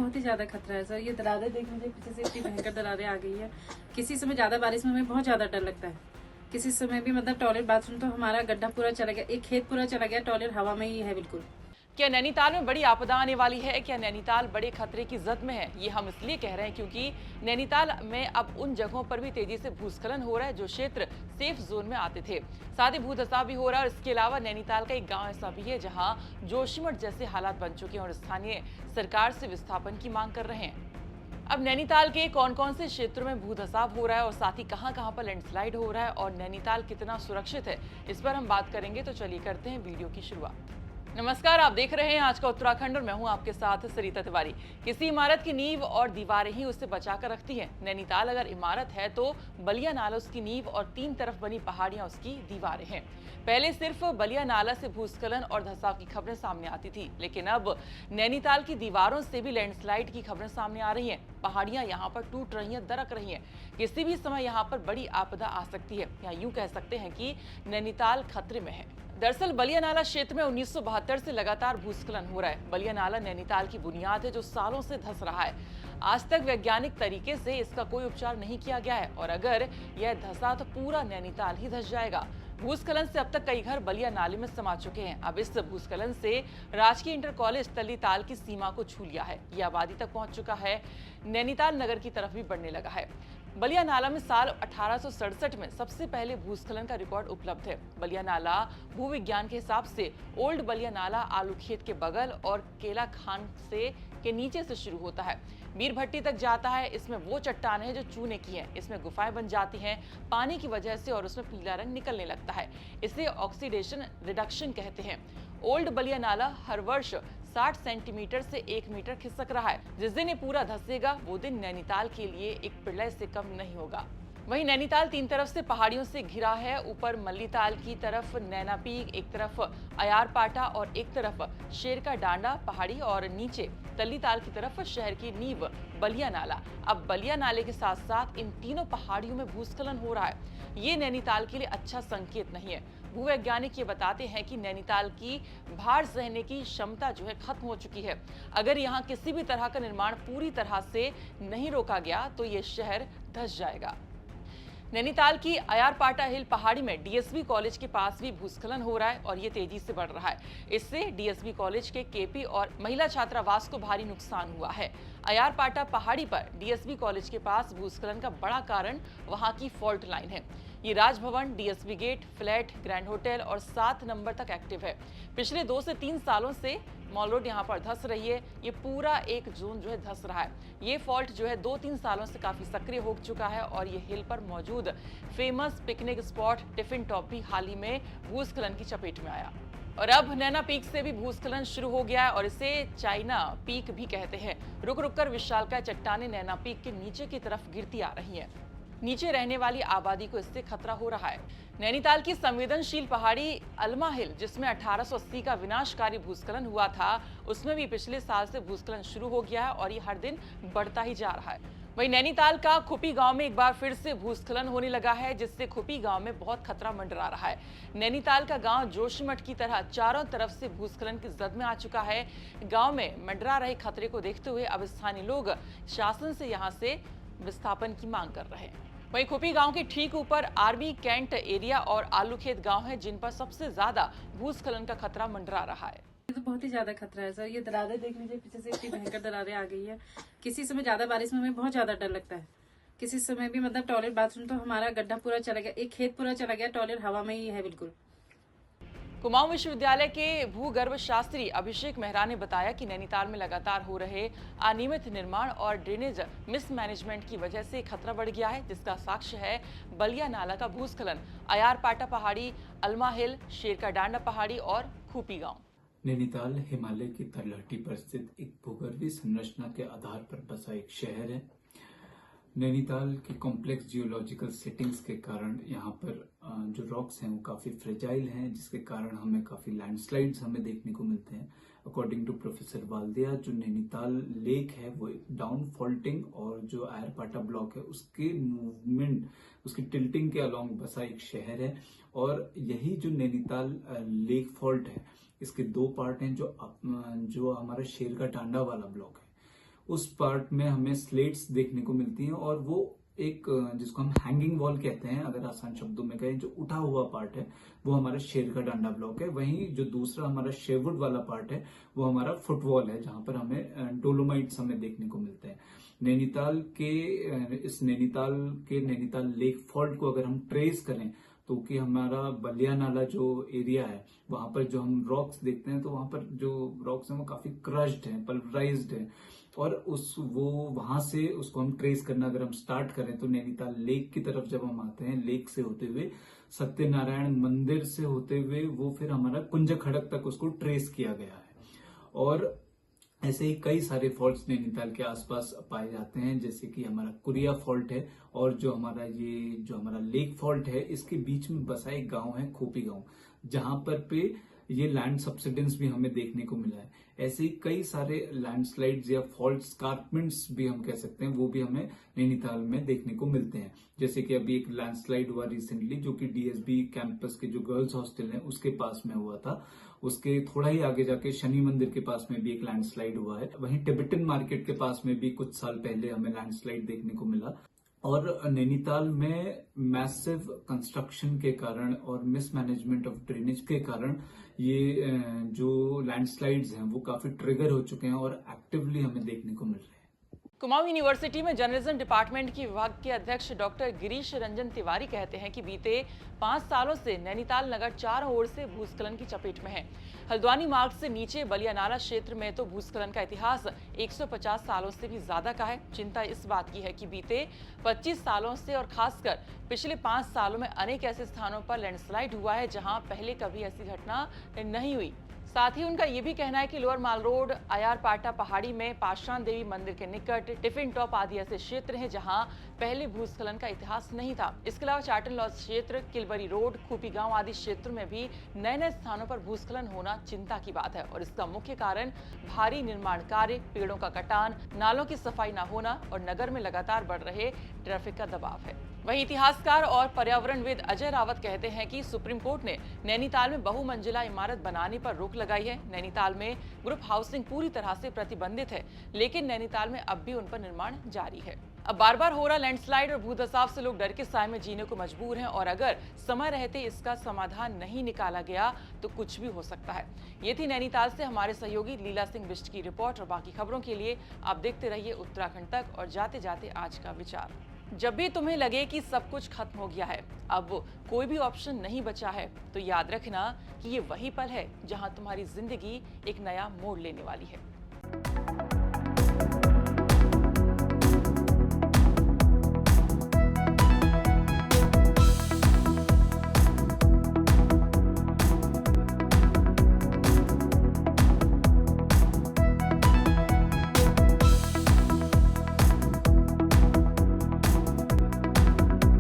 बहुत ही ज्यादा खतरा है सर। ये दरारें देख लीजिए, पीछे से इतनी भयंकर दरारें आ गई है। किसी समय ज्यादा बारिश में हमें बहुत ज्यादा डर लगता है। किसी समय भी मतलब टॉयलेट बाथरूम तो हमारा गड्ढा पूरा चला गया, एक खेत पूरा चला गया, टॉयलेट हवा में ही है बिल्कुल। क्या नैनीताल में बड़ी आपदा आने वाली है? क्या नैनीताल बड़े खतरे की जद में है? ये हम इसलिए कह रहे हैं क्योंकि नैनीताल में अब उन जगहों पर भी तेजी से भूस्खलन हो रहा है जो क्षेत्र सेफ जोन में आते थे। साथ ही भूधसाव भी हो रहा है और इसके अलावा नैनीताल का एक गांव ऐसा भी है जहां जोशीमठ जैसे हालात बन चुके हैं और स्थानीय सरकार से विस्थापन की मांग कर रहे हैं। अब नैनीताल के कौन कौन से क्षेत्रों में भूधसाव हो रहा है और साथ ही कहां पर लैंडस्लाइड हो रहा है और नैनीताल कितना सुरक्षित है, इस पर हम बात करेंगे। तो चलिए करते हैं वीडियो की शुरुआत। नमस्कार, आप देख रहे हैं आज का उत्तराखंड और मैं हूं आपके साथ सरिता तिवारी। किसी इमारत की नींव और दीवारें ही उसे बचाकर रखती हैं। नैनीताल अगर इमारत है तो बलिया नाला उसकी नींव और तीन तरफ बनी पहाड़ियां उसकी दीवारें हैं। पहले सिर्फ बलिया नाला से भूस्खलन और धंसाव की खबरें सामने आती थी, लेकिन अब नैनीताल की दीवारों से भी लैंडस्लाइड की खबरें सामने आ रही हैं। पहाड़ियां यहाँ पर टूट रही हैं, दरक रही हैं। किसी भी समय यहाँ पर बड़ी आपदा आ सकती है, या यूं कह सकते हैं कि नैनीताल खतरे में है। दरअसल बलिया नाला क्षेत्र में 1972 से लगातार भूस्खलन हो रहा है। बलिया नाला नैनीताल की बुनियाद है जो सालों से धंस रहा है। आज तक वैज्ञानिक तरीके से इसका कोई उपचार नहीं किया गया है और अगर यह धंसा तो पूरा नैनीताल ही धंस जाएगा। भूस्खलन से अब तक कई घर बलिया नाले में समा चुके हैं। अब इस भूस्खलन से राजकीय इंटर कॉलेज तल्लीताल की सीमा को छू लिया है। यह आबादी तक पहुंच चुका है, नैनीताल नगर की तरफ भी बढ़ने लगा है। बलिया नाला में साल 1867 में सबसे पहले भूस्खलन का रिकॉर्ड उपलब्ध है। बलिया नाला भूविज्ञान के हिसाब से ओल्ड बलिया नाला आलू खेत के बगल और केला खान से के नीचे से शुरू होता है, मीर भट्टी तक जाता है। इसमें वो चट्टानें हैं जो चूने की हैं। इसमें गुफाएं बन जाती हैं पानी की वजह से और उसमें पीला रंग निकलने लगता है। इसे ऑक्सीडेशन रिडक्शन कहते हैं। ओल्ड बलिया नाला हर वर्ष 60 सेंटीमीटर से 1 मीटर खिसक रहा है। जिस दिन ये पूरा धंसेगा वो दिन नैनीताल के लिए एक प्रलय से कम नहीं होगा। वहीं नैनीताल तीन तरफ से पहाड़ियों से घिरा है। ऊपर मल्लीताल की तरफ नैना पीक, एक तरफ अयार पाटा और एक तरफ शेर का डांडा पहाड़ी और नीचे तल्लीताल की तरफ शहर की नींव बलिया नाला। अब बलिया नाले के साथ साथ इन तीनों पहाड़ियों में भूस्खलन हो रहा है। ये नैनीताल के लिए अच्छा संकेत नहीं है। भूवैज्ञानिक ये बताते हैं कि नैनीताल की भार सहने की क्षमता जो है खत्म हो चुकी है। अगर यहाँ किसी भी तरह का निर्माण पूरी तरह से नहीं रोका गया तो ये शहर धंस जाएगा। नैनीताल की अयारपाटा हिल पहाड़ी में डीएसबी कॉलेज के पास भी भूस्खलन हो रहा है और ये तेजी से बढ़ रहा है। इससे डीएसबी कॉलेज के केपी और महिला छात्रावास को भारी नुकसान हुआ है। अयारपाटा पहाड़ी पर डीएसबी कॉलेज के पास भूस्खलन का बड़ा कारण वहां की फॉल्ट लाइन है। ये Raj Bhavan, DSB gate, flat, grand hotel और 7 नंबर तक एक्टिव है। पिछले 2 से 3 सालों से मॉल रोड यहाँ पर धंस रही है। ये पूरा एक जोन जो है धंस रहा है। ये फॉल्ट जो है 2-3 सालों से काफी सक्रिय हो चुका है और ये हिल पर मौजूद famous picnic spot tiffin top भी हाल ही में भूस्खलन की चपेट में आया। और अब नैना पीक से भी भूस्खलन शुरू हो गया है और इसे चाइना पीक भी कहते हैं। रुक रुक कर विशालकाय चट्टानें नैना पीक के नीचे की तरफ गिरती आ रही हैं। नीचे रहने वाली आबादी को इससे खतरा हो रहा है। नैनीताल की संवेदनशील पहाड़ी अल्मा हिल, जिसमें 1880 का विनाशकारी भूस्खलन हुआ था, उसमें भी पिछले साल से भूस्खलन शुरू हो गया है और ये हर दिन बढ़ता ही जा रहा है। वहीं नैनीताल का खुपी गांव में एक बार फिर से भूस्खलन होने लगा है, जिससे खुपी गांव में बहुत खतरा मंडरा रहा है। नैनीताल का गांव जोशीमठ की तरह चारों तरफ से भूस्खलन की जद में आ चुका है। गांव में मंडरा रहे खतरे को देखते हुए अब स्थानीय लोग शासन से यहां से विस्थापन की मांग कर रहे हैं। वहीं खुपी गांव के ठीक ऊपर आर्मी कैंट एरिया और आलूखेत गांव है, जिन पर सबसे ज्यादा भूस्खलन का खतरा मंडरा रहा है। तो बहुत ही ज्यादा खतरा है सर। ये दरारें देख लीजिए, पीछे से इतनी भयंकर दरारें आ गई है। किसी समय ज्यादा बारिश में हमें बहुत ज्यादा डर लगता है। किसी समय भी मतलब टॉयलेट बाथरूम तो हमारा गड्ढा पूरा चला गया, एक खेत पूरा चला गया, टॉयलेट हवा में ही है बिल्कुल। कुमाऊं विश्वविद्यालय के भूगर्भ शास्त्री अभिषेक मेहरा ने बताया कि नैनीताल में लगातार हो रहे अनियमित निर्माण और ड्रेनेज मिसमैनेजमेंट की वजह से खतरा बढ़ गया है, जिसका साक्ष्य है बलिया नाला का भूस्खलन, अयारपाटा पहाड़ी, अल्मा हिल, शेर का डांडा पहाड़ी और खुपी गांव। नैनीताल हिमालय की तलहटी पर स्थित एक भूगर्भीय संरचना के आधार पर बसा एक शहर है। नैनीताल की कॉम्प्लेक्स जियोलॉजिकल सेटिंग्स के कारण यहाँ पर जो रॉक्स हैं वो काफी फ्रेजाइल हैं, जिसके कारण हमें काफी लैंडस्लाइड्स हमें देखने को मिलते हैं। अकॉर्डिंग टू प्रोफेसर वाल्दिया, जो नैनीताल लेक है वो एक डाउन फॉल्टिंग और जो अयारपाटा ब्लॉक है उसके मूवमेंट, उसकी टिल्टिंग के अलोंग बसा एक शहर है। और यही जो नैनीताल लेक फॉल्ट है, इसके 2 पार्ट हैं। जो हमारा शेर का टांडा वाला ब्लॉक है उस पार्ट में हमें स्लेट्स देखने को मिलती हैं, और वो एक जिसको हम हैंगिंग वॉल कहते हैं, अगर आसान शब्दों में कहें, जो उठा हुआ पार्ट है वो हमारा शेर का डांडा ब्लॉक है। वहीं जो दूसरा हमारा शेरवुड वाला पार्ट है वो हमारा फुटवॉल है, जहां पर हमें डोलोमाइट्स हमें देखने को मिलते हैं। नैनीताल के नैनीताल लेक फॉल्ट को अगर हम ट्रेस करें तो कि हमारा बलिया नाला जो एरिया है वहां पर जो हम रॉक्स देखते हैं, तो वहां पर जो रॉक्स हैं वो काफी क्रश्ड हैं, पल्वराइज्ड हैं, और वो वहां से उसको हम ट्रेस करना अगर हम स्टार्ट करें तो नैनीताल लेक की तरफ जब हम आते हैं, लेक से होते हुए सत्यनारायण मंदिर से होते हुए वो फिर हमारा कुंज खड़क तक उसको ट्रेस किया गया है। और ऐसे ही कई सारे फॉल्ट्स नैनीताल के आसपास पाए जाते हैं, जैसे कि हमारा कुरिया फॉल्ट है, और जो हमारा लेक फॉल्ट है इसके बीच में बसा एक गांव है खोपी गांव, जहां पर ये लैंड सब्सिडेंस भी हमें देखने को मिला है। ऐसे ही कई सारे लैंडस्लाइड्स या फॉल्ट स्कार्पमेंट्स भी हम कह सकते हैं, वो भी हमें नैनीताल में देखने को मिलते हैं। जैसे कि अभी एक लैंडस्लाइड हुआ रिसेंटली, जो कि डीएसबी कैंपस के जो गर्ल्स हॉस्टल है उसके पास में हुआ था। उसके थोड़ा ही आगे जाके शनि मंदिर के पास में भी एक लैंडस्लाइड हुआ है। वहीं टिबेटन मार्केट के पास में भी कुछ साल पहले हमें लैंडस्लाइड देखने को मिला। और नैनीताल में मैसिव कंस्ट्रक्शन के कारण और मिसमैनेजमेंट ऑफ ड्रेनेज के कारण ये जो लैंडस्लाइड्स हैं वो काफी ट्रिगर हो चुके हैं और एक्टिवली हमें देखने को मिल रहे हैं। कुमाऊं यूनिवर्सिटी में जर्नलिज्म डिपार्टमेंट की विभाग के अध्यक्ष डॉक्टर गिरीश रंजन तिवारी कहते हैं कि बीते 5 सालों से नैनीताल नगर चारों ओर से भूस्खलन की चपेट में है। हल्द्वानी मार्ग से नीचे बलिया नाला क्षेत्र में तो भूस्खलन का इतिहास 150 सालों से भी ज्यादा का है। चिंता इस बात की है कि बीते 25 सालों से और खासकर पिछले 5 सालों में अनेक ऐसे स्थानों पर लैंडस्लाइड हुआ है जहां पहले कभी ऐसी घटना नहीं हुई। साथ ही उनका ये भी कहना है कि लोअर माल रोड, आयार पाटा पहाड़ी में पाषाण देवी मंदिर के निकट टिफिन टॉप आदि ऐसे क्षेत्र हैं जहां पहले भूस्खलन का इतिहास नहीं था। इसके अलावा चाटन लॉज क्षेत्र, किलबरी रोड, खूपी गांव आदि क्षेत्रों में भी नए स्थानों पर भूस्खलन होना चिंता की बात है और इसका मुख्य कारण भारी निर्माण कार्य, पेड़ों का कटान, नालों की सफाई न होना और नगर में लगातार बढ़ रहे ट्रैफिक का दबाव है। वहीं इतिहासकार और पर्यावरणविद अजय रावत कहते हैं कि सुप्रीम कोर्ट ने नैनीताल में बहुमंजिला इमारत बनाने पर रोक लगाई है। नैनीताल में ग्रुप हाउसिंग पूरी तरह से प्रतिबंधित है, लेकिन नैनीताल में अब भी उन पर निर्माण जारी है। अब बार बार हो रहा लैंडस्लाइड और भूधसाव से लोग डर के साए में जीने को मजबूर हैं और अगर समय रहते इसका समाधान नहीं निकाला गया तो कुछ भी हो सकता है। ये थी नैनीताल से हमारे सहयोगी लीला सिंह बिष्ट की रिपोर्ट और बाकी खबरों के लिए आप देखते रहिए उत्तराखंड तक। और जाते जाते आज का विचार, जब भी तुम्हें लगे कि सब कुछ खत्म हो गया है, अब कोई भी ऑप्शन नहीं बचा है, तो याद रखना कि ये वही पल है जहां तुम्हारी जिंदगी एक नया मोड़ लेने वाली है।